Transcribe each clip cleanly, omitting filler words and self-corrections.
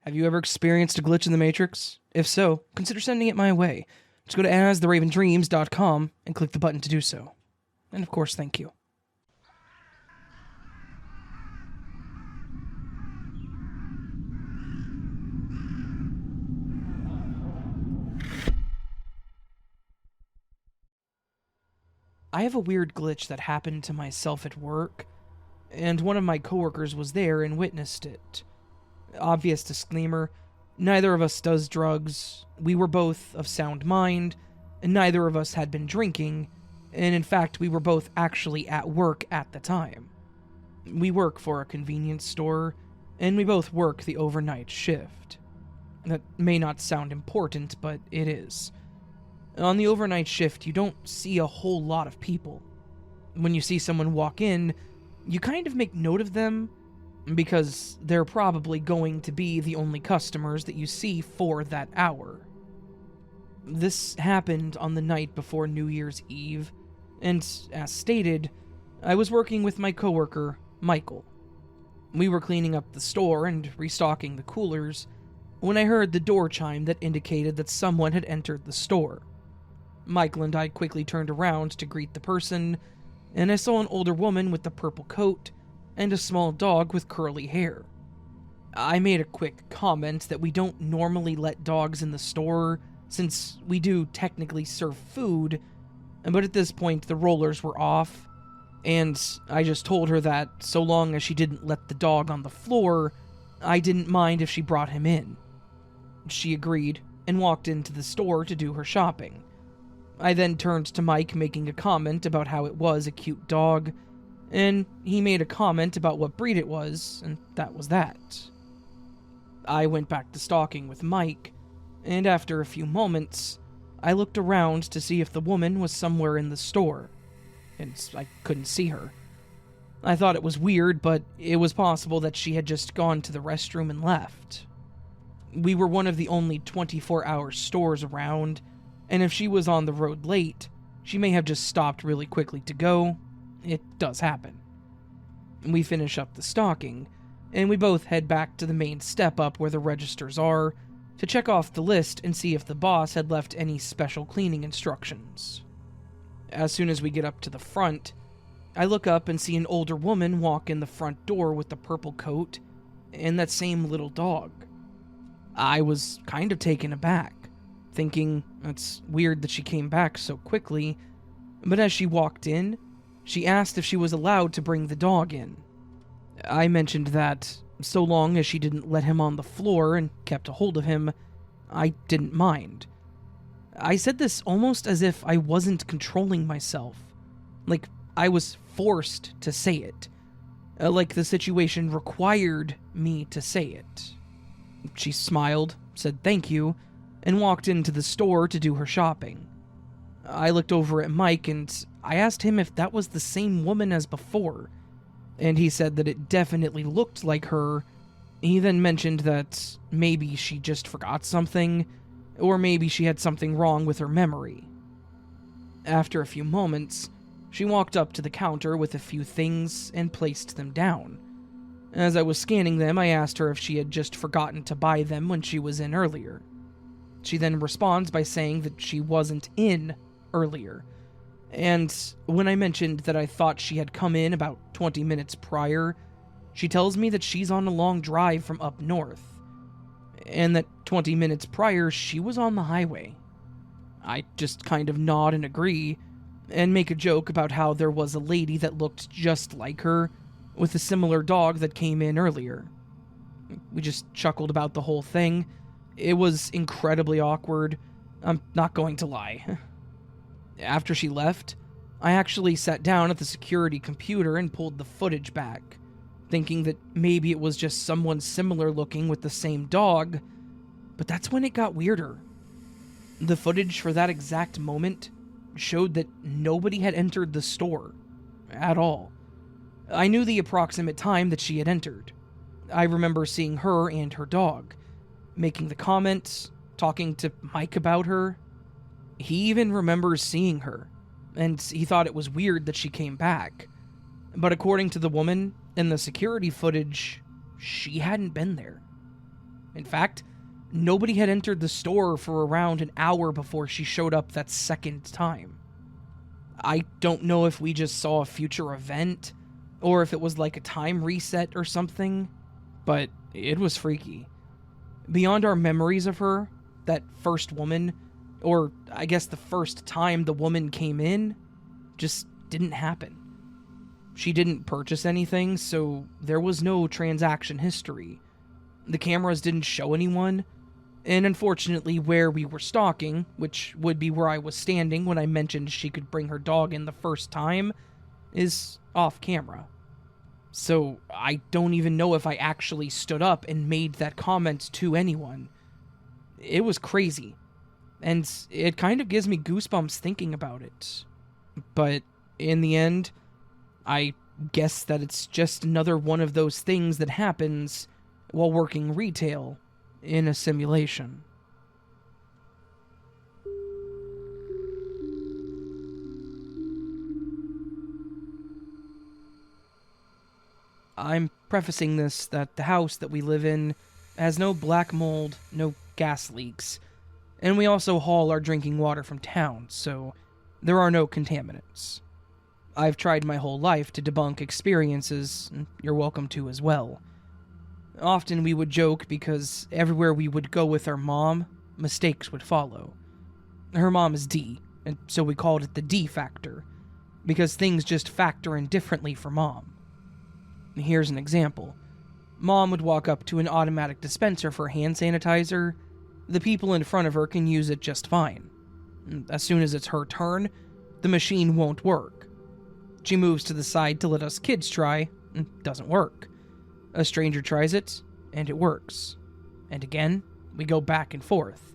Have you ever experienced a glitch in the Matrix? If so, consider sending it my way. Just go to astheravendreams.com and click the button to do so. And of course, thank you. I have a weird glitch that happened to myself at work, and one of my coworkers was there and witnessed it. Obvious disclaimer, neither of us does drugs, we were both of sound mind, and neither of us had been drinking, and in fact we were both actually at work at the time. We work for a convenience store, and we both work the overnight shift. That may not sound important, but it is. On the overnight shift, you don't see a whole lot of people. When you see someone walk in, you kind of make note of them, because they're probably going to be the only customers that you see for that hour. This happened on the night before New Year's Eve, and as stated, I was working with my coworker, Michael. We were cleaning up the store and restocking the coolers when I heard the door chime that indicated that someone had entered the store. Michael and I quickly turned around to greet the person, and I saw an older woman with a purple coat and a small dog with curly hair. I made a quick comment that we don't normally let dogs in the store, since we do technically serve food, but at this point the rollers were off, and I just told her that so long as she didn't let the dog on the floor, I didn't mind if she brought him in. She agreed and walked into the store to do her shopping. I then turned to Mike, making a comment about how it was a cute dog, and he made a comment about what breed it was, and that was that. I went back to stalking with Mike, and after a few moments, I looked around to see if the woman was somewhere in the store, and I couldn't see her. I thought it was weird, but it was possible that she had just gone to the restroom and left. We were one of the only 24-hour stores around, and if she was on the road late, she may have just stopped really quickly to go. It does happen. We finish up the stocking, and we both head back to the main step-up where the registers are to check off the list and see if the boss had left any special cleaning instructions. As soon as we get up to the front, I look up and see an older woman walk in the front door with the purple coat and that same little dog. I was kind of taken aback, thinking it's weird that she came back so quickly, but as she walked in, she asked if she was allowed to bring the dog in. I mentioned that, so long as she didn't let him on the floor and kept a hold of him, I didn't mind. I said this almost as if I wasn't controlling myself, like I was forced to say it, like the situation required me to say it. She smiled, said thank you, and walked into the store to do her shopping. I looked over at Mike and I asked him if that was the same woman as before, and he said that it definitely looked like her. He then mentioned that maybe she just forgot something, or maybe she had something wrong with her memory. After a few moments, she walked up to the counter with a few things and placed them down. As I was scanning them, I asked her if she had just forgotten to buy them when she was in earlier. She then responds by saying that she wasn't in earlier, and when I mentioned that I thought she had come in about 20 minutes prior, she tells me that she's on a long drive from up north, and that 20 minutes prior she was on the highway. I just kind of nod and agree, and make a joke about how there was a lady that looked just like her, with a similar dog that came in earlier. We just chuckled about the whole thing. It was incredibly awkward, I'm not going to lie. After she left, I actually sat down at the security computer and pulled the footage back, thinking that maybe it was just someone similar looking with the same dog, but that's when it got weirder. The footage for that exact moment showed that nobody had entered the store at all. I knew the approximate time that she had entered. I remember seeing her and her dog, making the comments, talking to Mike about her. He even remembers seeing her, and he thought it was weird that she came back. But according to the woman in the security footage, she hadn't been there. In fact, nobody had entered the store for around an hour before she showed up that second time. I don't know if we just saw a future event, or if it was like a time reset or something, but it was freaky. Beyond our memories of her, that first woman, or I guess the first time the woman came in, just didn't happen. She didn't purchase anything, so there was no transaction history. The cameras didn't show anyone, and unfortunately where we were stalking, which would be where I was standing when I mentioned she could bring her dog in the first time, is off camera. So I don't even know if I actually stood up and made that comment to anyone. It was crazy, and it kind of gives me goosebumps thinking about it. But in the end, I guess that it's just another one of those things that happens while working retail in a simulation. I'm prefacing this that the house that we live in has no black mold, no gas leaks, and we also haul our drinking water from town, so there are no contaminants. I've tried my whole life to debunk experiences, and you're welcome to as well. Often we would joke because everywhere we would go with our mom, mistakes would follow. Her mom is D, and so we called it the D factor, because things just factor in differently for mom. Here's an example. Mom would walk up to an automatic dispenser for hand sanitizer. The people in front of her can use it just fine. As soon as it's her turn, the machine won't work. She moves to the side to let us kids try, and it doesn't work. A stranger tries it, and it works. And again, we go back and forth,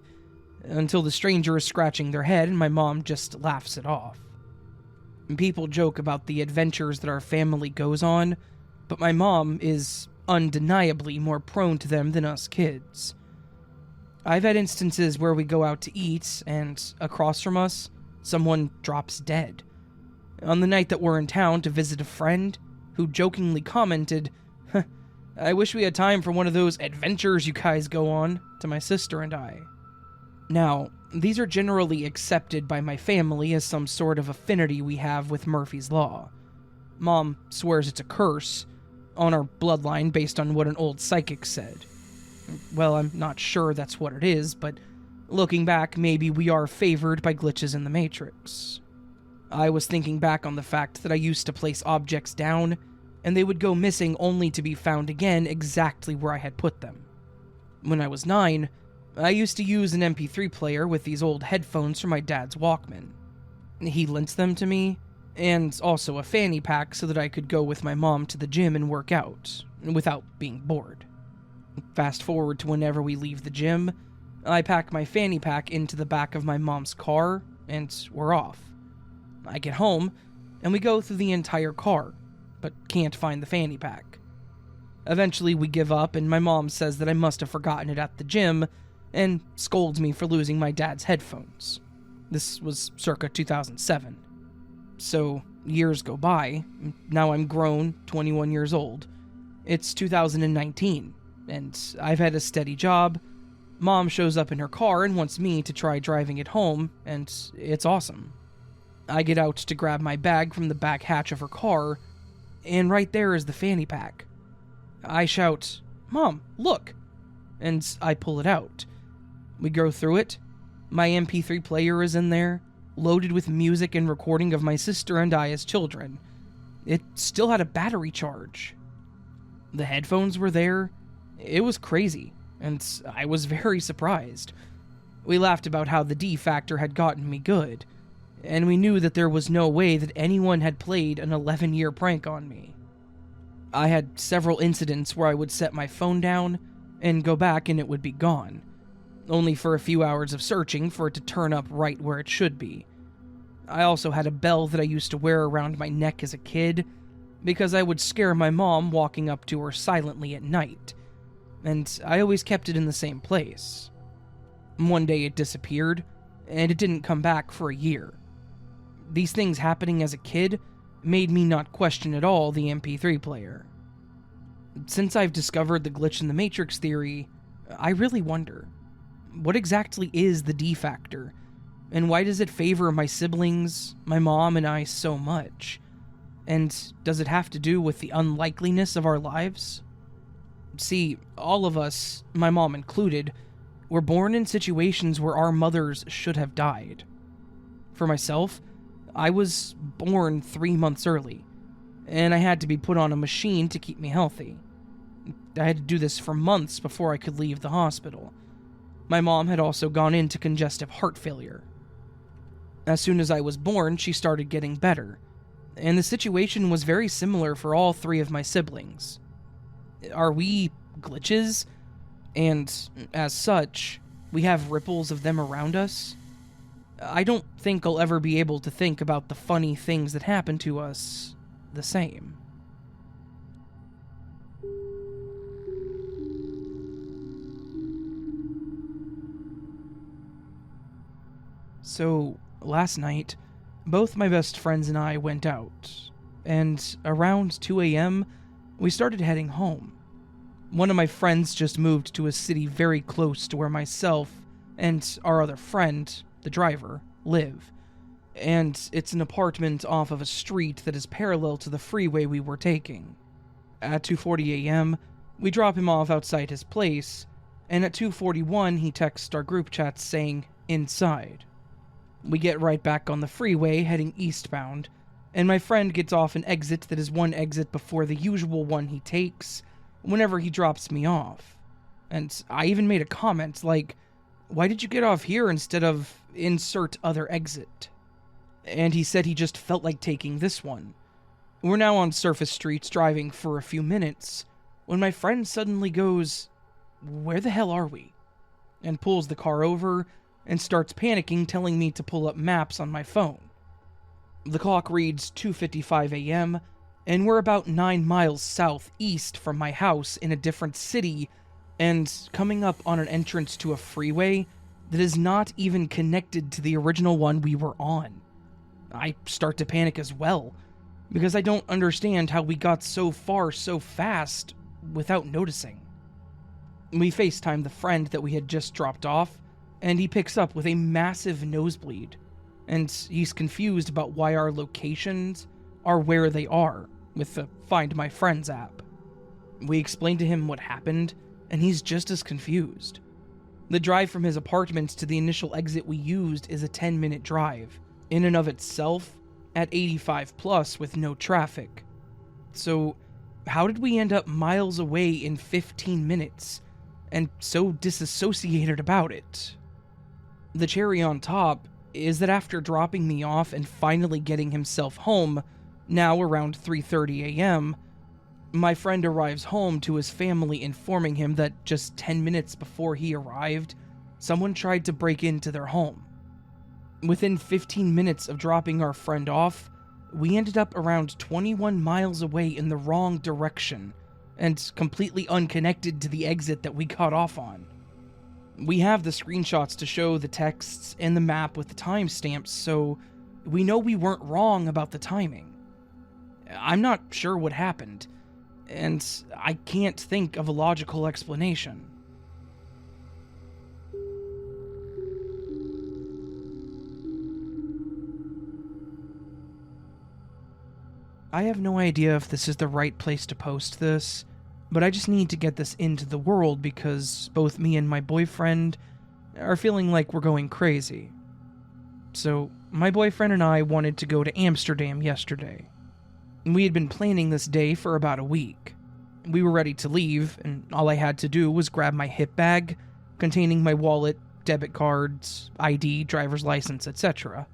until the stranger is scratching their head and my mom just laughs it off. People joke about the adventures that our family goes on, but my mom is undeniably more prone to them than us kids. I've had instances where we go out to eat, and across from us, someone drops dead. On the night that we're in town to visit a friend, who jokingly commented, "I wish we had time for one of those adventures you guys go on," to my sister and I. Now, these are generally accepted by my family as some sort of affinity we have with Murphy's Law. Mom swears it's a curse on our bloodline based on what an old psychic said. Well, I'm not sure that's what it is, but looking back, maybe we are favored by glitches in the Matrix. I was thinking back on the fact that I used to place objects down, and they would go missing only to be found again exactly where I had put them. When I was 9, I used to use an MP3 player with these old headphones from my dad's Walkman. He lent them to me, and also a fanny pack so that I could go with my mom to the gym and work out, without being bored. Fast forward to whenever we leave the gym, I pack my fanny pack into the back of my mom's car, and we're off. I get home, and we go through the entire car, but can't find the fanny pack. Eventually we give up, and my mom says that I must have forgotten it at the gym, and scolds me for losing my dad's headphones. This was circa 2007. So, years go by, now I'm grown, 21 years old. It's 2019, and I've had a steady job. Mom shows up in her car and wants me to try driving it home, and it's awesome. I get out to grab my bag from the back hatch of her car, and right there is the fanny pack. I shout, "Mom, look!" And I pull it out. We go through it. My MP3 player is in there, loaded with music and recording of my sister and I as children. It still had a battery charge. The headphones were there. It was crazy, and I was very surprised. We laughed about how the D factor had gotten me good, and we knew that there was no way that anyone had played an 11-year prank on me. I had several incidents where I would set my phone down and go back and it would be gone, only for a few hours of searching for it to turn up right where it should be. I also had a bell that I used to wear around my neck as a kid, because I would scare my mom walking up to her silently at night, and I always kept it in the same place. One day it disappeared, and it didn't come back for a year. These things happening as a kid made me not question at all the MP3 player. Since I've discovered the glitch in the Matrix theory, I really wonder, what exactly is the D factor? And why does it favor my siblings, my mom, and I so much? And does it have to do with the unlikeliness of our lives? See, all of us, my mom included, were born in situations where our mothers should have died. For myself, I was born 3 months early, and I had to be put on a machine to keep me healthy. I had to do this for months before I could leave the hospital. My mom had also gone into congestive heart failure. As soon as I was born, she started getting better, and the situation was very similar for all 3 of my siblings. Are we glitches? And as such, we have ripples of them around us? I don't think I'll ever be able to think about the funny things that happen to us the same. So, last night, both my best friends and I went out, and around 2 a.m., we started heading home. One of my friends just moved to a city very close to where myself and our other friend, the driver, live, and it's an apartment off of a street that is parallel to the freeway we were taking. At 2:40 a.m., we drop him off outside his place, and at 2:41 he texts our group chat saying, "Inside." We get right back on the freeway heading eastbound, and my friend gets off an exit that is one exit before the usual one he takes whenever he drops me off. And I even made a comment like, "Why did you get off here instead of insert other exit?" And he said he just felt like taking this one. We're now on surface streets driving for a few minutes when my friend suddenly goes, "Where the hell are we?" and pulls the car over and starts panicking, telling me to pull up maps on my phone. The clock reads 2:55 a.m., and we're about 9 miles southeast from my house in a different city, and coming up on an entrance to a freeway that is not even connected to the original one we were on. I start to panic as well, because I don't understand how we got so far so fast without noticing. We FaceTime the friend that we had just dropped off, and he picks up with a massive nosebleed, and he's confused about why our locations are where they are with the Find My Friends app. We explain to him what happened, and he's just as confused. The drive from his apartment to the initial exit we used is a 10-minute drive, in and of itself, at 85 plus with no traffic. So, how did we end up miles away in 15 minutes, and so disassociated about it? The cherry on top is that after dropping me off and finally getting himself home, now around 3:30 a.m., my friend arrives home to his family informing him that just 10 minutes before he arrived, someone tried to break into their home. Within 15 minutes of dropping our friend off, we ended up around 21 miles away in the wrong direction, and completely unconnected to the exit that we got off on. We have the screenshots to show the texts and the map with the timestamps, so we know we weren't wrong about the timing. I'm not sure what happened, and I can't think of a logical explanation. I have no idea if this is the right place to post this, but I just need to get this into the world because both me and my boyfriend are feeling like we're going crazy. So, my boyfriend and I wanted to go to Amsterdam yesterday. We had been planning this day for about a week. We were ready to leave, and all I had to do was grab my hip bag, containing my wallet, debit cards, ID, driver's license, etc.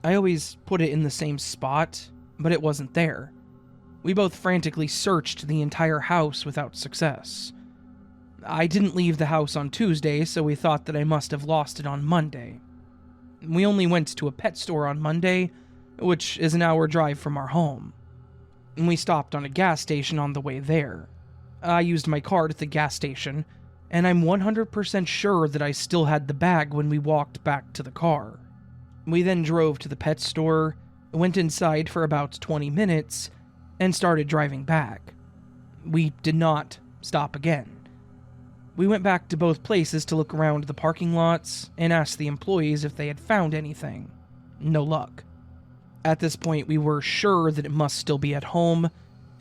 I always put it in the same spot, but it wasn't there. We both frantically searched the entire house without success. I didn't leave the house on Tuesday, so we thought that I must have lost it on Monday. We only went to a pet store on Monday, which is an hour drive from our home. We stopped on a gas station on the way there. I used my card at the gas station, and I'm 100% sure that I still had the bag when we walked back to the car. We then drove to the pet store, went inside for about 20 minutes, and started driving back. We did not stop again. We went back to both places to look around the parking lots and ask the employees if they had found anything. No luck. At this point, we were sure that it must still be at home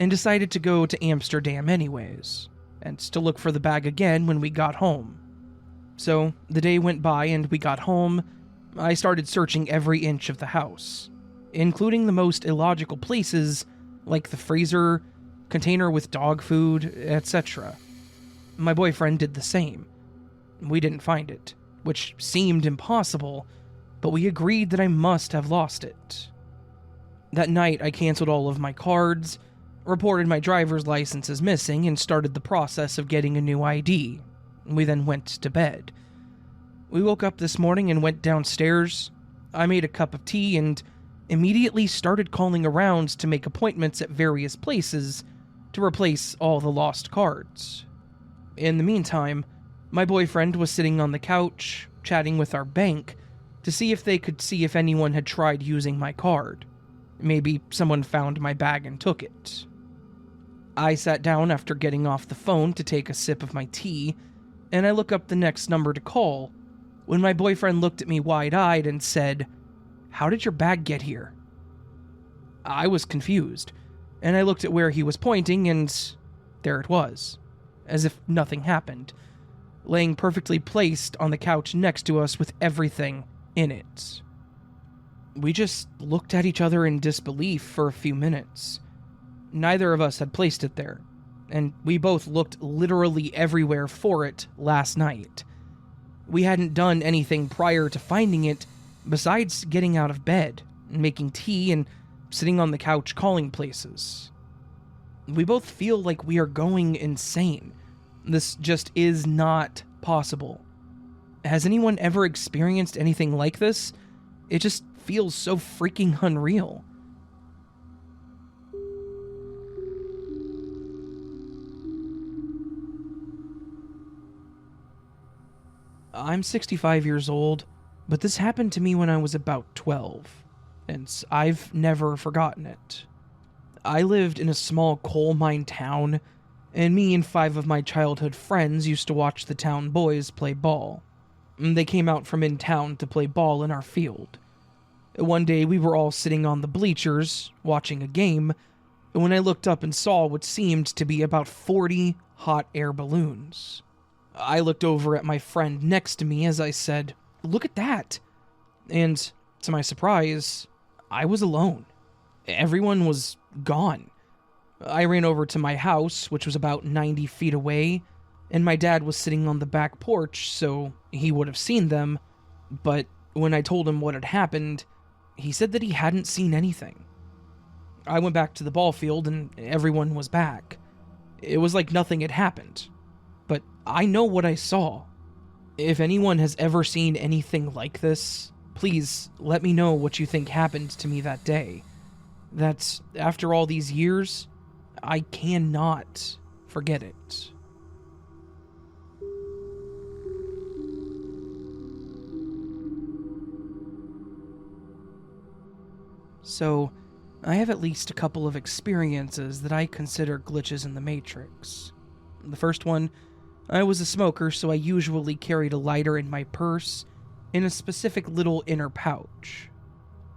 and decided to go to Amsterdam anyways, and to look for the bag again when we got home. So, the day went by and we got home. I started searching every inch of the house, including the most illogical places like the freezer, container with dog food, etc. My boyfriend did the same. We didn't find it, which seemed impossible, but we agreed that I must have lost it. That night, I canceled all of my cards, reported my driver's license as missing, and started the process of getting a new ID. We then went to bed. We woke up this morning and went downstairs. I made a cup of tea and immediately started calling around to make appointments at various places to replace all the lost cards. In the meantime, my boyfriend was sitting on the couch, chatting with our bank to see if they could see if anyone had tried using my card. Maybe someone found my bag and took it. I sat down after getting off the phone to take a sip of my tea, and I look up the next number to call, when my boyfriend looked at me wide-eyed and said, "How did your bag get here?" I was confused, and I looked at where he was pointing, and there it was, as if nothing happened, laying perfectly placed on the couch next to us with everything in it. We just looked at each other in disbelief for a few minutes. Neither of us had placed it there, and we both looked literally everywhere for it last night. We hadn't done anything prior to finding it besides getting out of bed, making tea, and sitting on the couch calling places. We both feel like we are going insane. This just is not possible. Has anyone ever experienced anything like this? It just feels so freaking unreal. I'm 65 years old, but this happened to me when I was about 12, and I've never forgotten it. I lived in a small coal mine town, and me and 5 of my childhood friends used to watch the town boys play ball. They came out from in town to play ball in our field. One day we were all sitting on the bleachers, watching a game, when I looked up and saw what seemed to be about 40 hot air balloons. I looked over at my friend next to me as I said, "Look at that!" And, to my surprise, I was alone. Everyone was gone. I ran over to my house, which was about 90 feet away, and my dad was sitting on the back porch, so he would have seen them, but when I told him what had happened, he said that he hadn't seen anything. I went back to the ball field and everyone was back. It was like nothing had happened. But I know what I saw. If anyone has ever seen anything like this, please let me know what you think happened to me that day. That, after all these years, I cannot forget it. So, I have at least a couple of experiences that I consider glitches in the Matrix. The first one, I was a smoker, so I usually carried a lighter in my purse in a specific little inner pouch.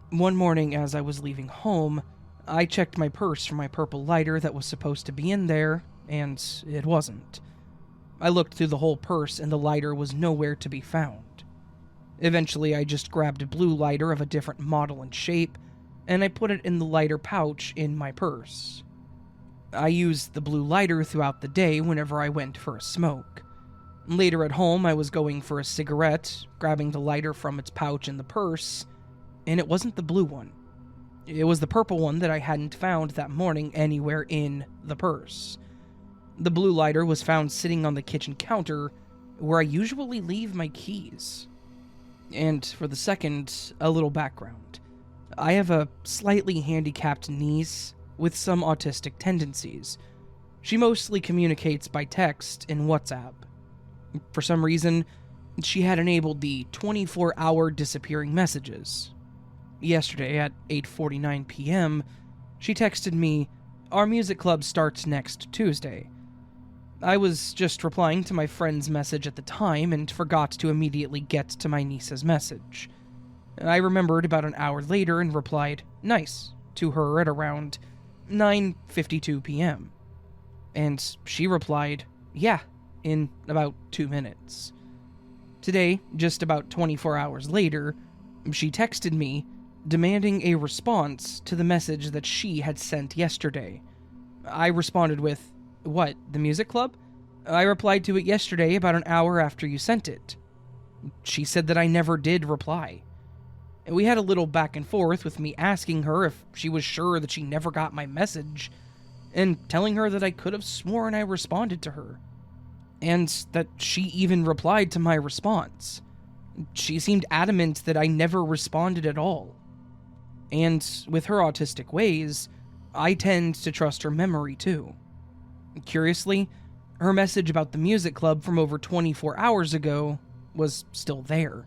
One morning as I was leaving home, I checked my purse for my purple lighter that was supposed to be in there, and it wasn't. I looked through the whole purse and the lighter was nowhere to be found. Eventually, I just grabbed a blue lighter of a different model and shape, and I put it in the lighter pouch in my purse. I used the blue lighter throughout the day whenever I went for a smoke. Later at home, I was going for a cigarette, grabbing the lighter from its pouch in the purse, and it wasn't the blue one. It was the purple one that I hadn't found that morning anywhere in the purse. The blue lighter was found sitting on the kitchen counter, where I usually leave my keys. And for the second, a little background. I have a slightly handicapped niece with some autistic tendencies. She mostly communicates by text and WhatsApp. For some reason, she had enabled the 24-hour disappearing messages. Yesterday at 8:49 p.m., she texted me, "Our music club starts next Tuesday." I was just replying to my friend's message at the time and forgot to immediately get to my niece's message. I remembered about an hour later and replied, "Nice," to her at around 9:52 p.m. And she replied, "Yeah," in about 2 minutes. Today, just about 24 hours later, she texted me, demanding a response to the message that she had sent yesterday. I responded with, "What, the music club? I replied to it yesterday about an hour after you sent it." She said that I never did reply. We had a little back and forth with me asking her if she was sure that she never got my message, and telling her that I could have sworn I responded to her, and that she even replied to my response. She seemed adamant that I never responded at all. And with her autistic ways, I tend to trust her memory too. Curiously, her message about the music club from over 24 hours ago was still there,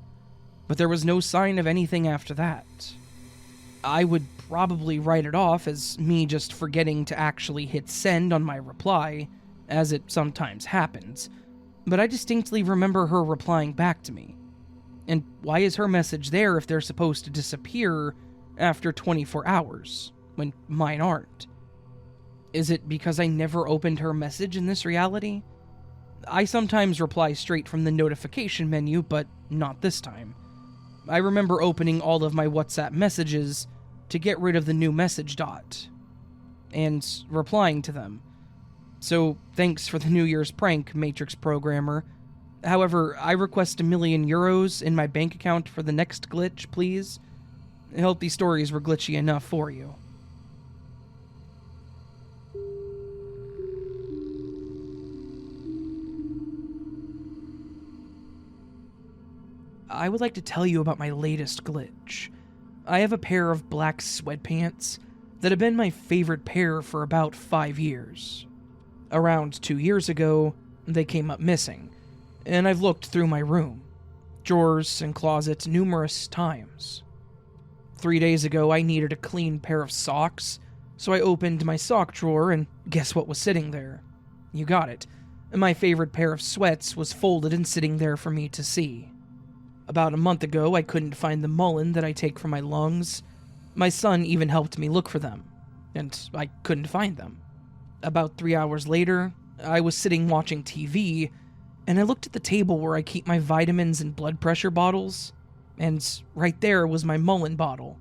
but there was no sign of anything after that. I would probably write it off as me just forgetting to actually hit send on my reply, as it sometimes happens, but I distinctly remember her replying back to me. And why is her message there if they're supposed to disappear after 24 hours, when mine aren't? Is it because I never opened her message in this reality? I sometimes reply straight from the notification menu, but not this time. I remember opening all of my WhatsApp messages to get rid of the new message dot, and replying to them. So thanks for the New Year's prank, Matrix programmer. However, I request €1,000,000 in my bank account for the next glitch, please. I hope these stories were glitchy enough for you. I would like to tell you about my latest glitch. I have a pair of black sweatpants that have been my favorite pair for about 5 years. Around 2 years ago, they came up missing, and I've looked through my room, drawers and closets numerous times. 3 days ago, I needed a clean pair of socks, so I opened my sock drawer and guess what was sitting there? You got it. My favorite pair of sweats was folded and sitting there for me to see. About a month ago, I couldn't find the mullein that I take for my lungs. My son even helped me look for them, and I couldn't find them. About 3 hours later, I was sitting watching TV, and I looked at the table where I keep my vitamins and blood pressure bottles, and right there was my mullein bottle.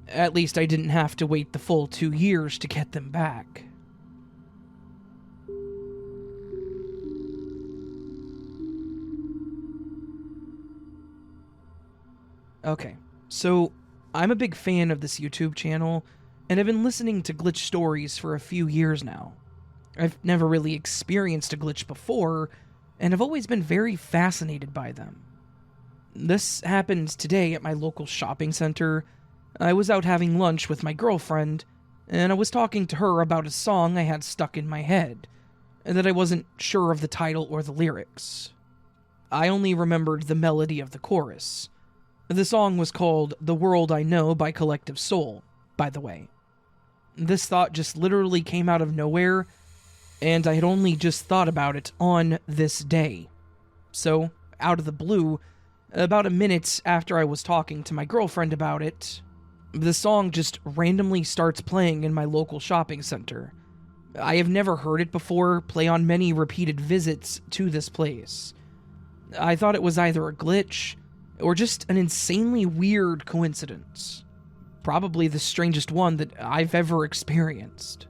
At least I didn't have to wait the full 2 years to get them back. Okay, so I'm a big fan of this YouTube channel, and I've been listening to glitch stories for a few years now. I've never really experienced a glitch before, and I've always been very fascinated by them. This happened today at my local shopping center. I was out having lunch with my girlfriend, and I was talking to her about a song I had stuck in my head, and that I wasn't sure of the title or the lyrics. I only remembered the melody of the chorus. The song was called "The World I Know" by Collective Soul, by the way. This thought just literally came out of nowhere, and I had only just thought about it on this day. So, out of the blue, about a minute after I was talking to my girlfriend about it, the song just randomly starts playing in my local shopping center. I have never heard it before play on many repeated visits to this place. I thought it was either a glitch or just an insanely weird coincidence. Probably the strangest one that I've ever experienced.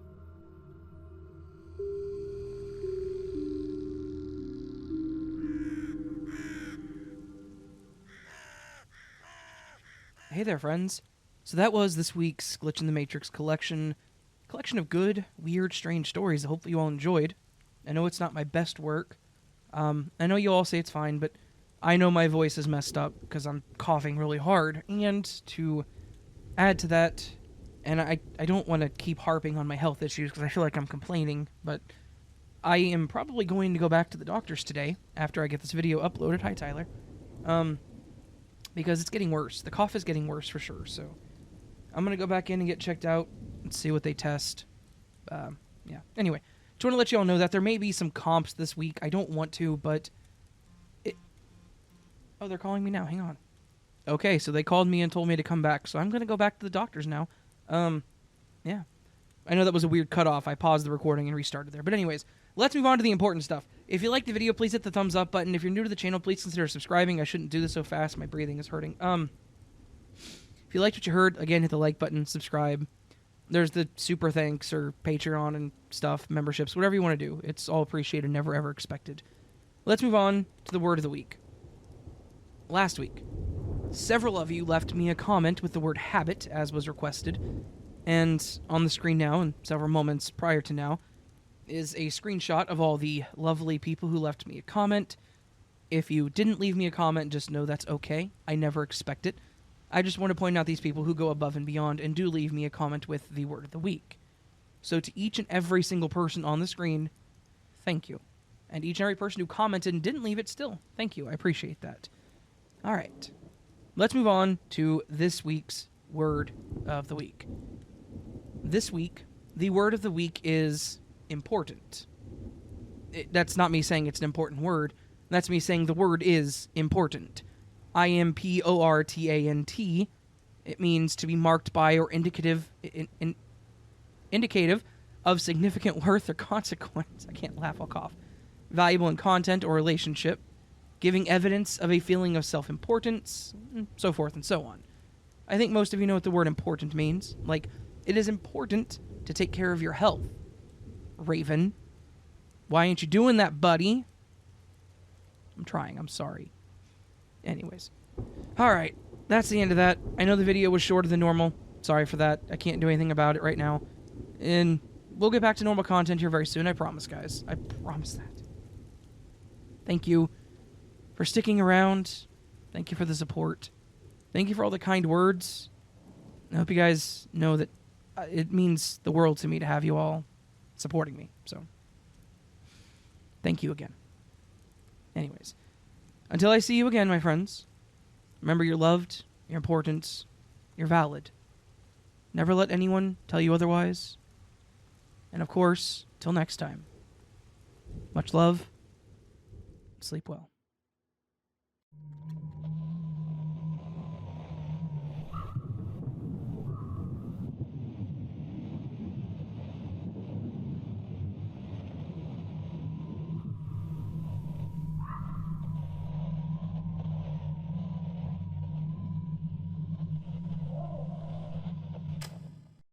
Hey there, friends. So that was this week's Glitch in the Matrix collection of good, weird, strange stories that hopefully you all enjoyed. I know it's not my best work. I know you all say it's fine, but I know my voice is messed up because I'm coughing really hard. And to add to that, and I don't want to keep harping on my health issues because I feel like I'm complaining, but I am probably going to go back to the doctor's today after I get this video uploaded. Hi, Tyler. Because it's getting worse. The cough is getting worse for sure, so I'm going to go back in and get checked out and see what they test. Yeah. Anyway, Just want to let you all know that there may be some comps this week. I don't want to, but... Oh, they're calling me now. Hang on. Okay, so they called me and told me to come back, so I'm going to go back to the doctors now. Yeah. I know that was a weird cutoff. I paused the recording and restarted there. But anyways, let's move on to the important stuff. If you liked the video, please hit the thumbs up button. If you're new to the channel, please consider subscribing. I shouldn't do this so fast. My breathing is hurting. If you liked what you heard, again, hit the like button, subscribe. There's the super thanks or Patreon and stuff, memberships, whatever you want to do. It's all appreciated, never ever expected. Let's move on to the word of the week. Last week, several of you left me a comment with the word habit, as was requested. And on the screen now, and several moments prior to now, is a screenshot of all the lovely people who left me a comment. If you didn't leave me a comment, just know that's okay. I never expect it. I just want to point out these people who go above and beyond and do leave me a comment with the word of the week. So to each and every single person on the screen, thank you. And each and every person who commented and didn't leave it still, thank you. I appreciate that. All right. Let's move on to this week's word of the week. This week, the word of the week is important. That's not me saying it's an important word. That's me saying the word is important. IMPORTANT. It means to be marked by or indicative of significant worth or consequence. I can't laugh, I'll cough. Valuable in content or relationship. Giving evidence of a feeling of self-importance, so forth and so on. I think most of you know what the word important means. Like, it is important to take care of your health. Raven, why ain't you doing that, buddy? I'm trying, I'm sorry. Anyways. Alright, that's the end of that. I know the video was shorter than normal. Sorry for that. I can't do anything about it right now. And we'll get back to normal content here very soon, I promise, guys. I promise that. Thank you for sticking around. Thank you for the support. Thank you for all the kind words. I hope you guys know that it means the world to me to have you all supporting me. So, thank you again. Anyways, until I see you again, my friends, remember you're loved, you're important, you're valid. Never let anyone tell you otherwise. And of course, till next time, much love, sleep well.